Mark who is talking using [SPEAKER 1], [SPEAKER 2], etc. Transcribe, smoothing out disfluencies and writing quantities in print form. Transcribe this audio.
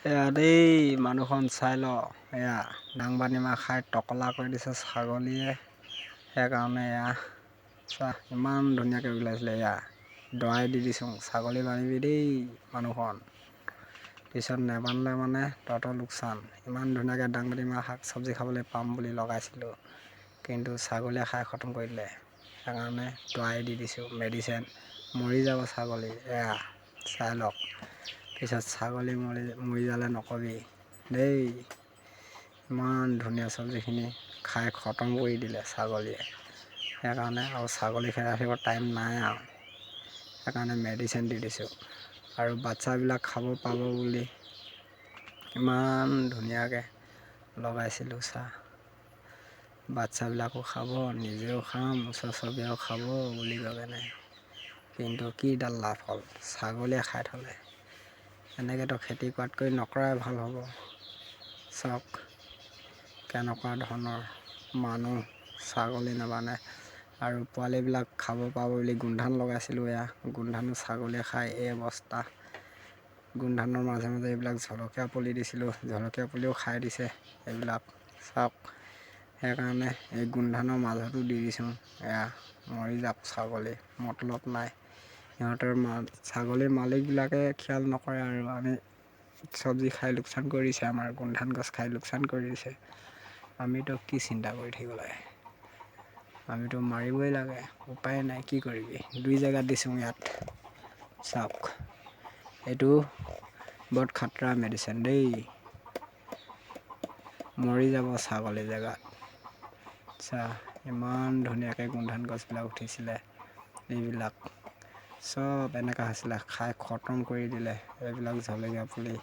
[SPEAKER 1] এয়া দেই মানুহখন চাই ল। এয়া দাংবানী মাহ খাই টকলা কৰি দিছে ছাগলীয়ে। সেইকাৰণে এয়া চা ইমান ধুনীয়াকৈ ওলাইছিলে। এয়া দৱাই দি দিছোঁ, ছাগলী বান্ধিবি দেই মানুহখন, পিছত নেবান্ধিলে মানে তহঁতৰ লোকচান। ইমান ধুনীয়াকৈ দাংবানী মাহ শাক চব্জি খাবলৈ পাম বুলি লগাইছিলোঁ, কিন্তু ছাগলীয়ে খাই খতম কৰি দিলে। সেইকাৰণে দৱাই দি দিছোঁ, মেডিচিন। মৰি যাব ছাগলী। এয়া চাই লওক, পিছত ছাগলী মৰি যালে নকবি দেই। ইমান ধুনীয়া চব্জিখিনি খাই খতম কৰি দিলে ছাগলীয়ে। সেইকাৰণে আৰু ছাগলী খেদাই থাকিব টাইম নাই আৰু, সেইকাৰণে মেডিচিন দি দিছোঁ। আৰু বাচ্চাবিলাক খাব পাব বুলি ইমান ধুনীয়াকৈ লগাইছিলোঁ। চাহ বাচ্চাবিলাকো খাব, নিজেও খাম, ওচৰ চুবুৰীয়াও খাব বুলি ভাবেনে, কিন্তু কিডাল লাভ হ'ল, ছাগলীয়ে খাই থ'লে। এনেকৈতো খেতি কৰাতকৈ নকৰাই ভাল হ'ব। চাওক কেনেকুৱা ধৰণৰ মানুহ, ছাগলী নাবান্ধে। আৰু পোৱালিবিলাক খাব পাব বুলি গোমধান লগাইছিলোঁ। এয়া গোমধানো ছাগলীয়ে খাই এই অৱস্থা। গোমধানৰ মাজে মাজে এইবিলাক জলকীয়া পুলি দিছিলোঁ, জলকীয়া পুলিও খাই দিছে এইবিলাক। চাওক, সেইকাৰণে এই গোমধানৰ মাজতো দি দিছোঁ। এয়া মৰি যাওক ছাগলী, মতলব নাই। সিহঁতৰ ছাগলীৰ মালিকবিলাকে খেয়াল নকৰে। আৰু আমি চব্জি খাই লোকচান কৰি দিছে, আমাৰ গোমধান গছ খাই লোকচান কৰি দিছে। আমিতো কি চিন্তা কৰি থাকিব লাগে, আমিতো মাৰিবই লাগে, উপায় নাই, কি কৰিবি। 2 জেগাত দিছোঁ ইয়াত। চাওক, এইটো বৰ খাতৰা মেডিচিন দেই, মৰি যাব ছাগলী জেগাত। চা ইমান ধুনীয়াকৈ গোমধান গছবিলাক উঠিছিলে, এইবিলাক চব এনেকুৱা হৈছিলে, খাই খতম কৰি দিলে এইবিলাক জলকীয়া পুলি।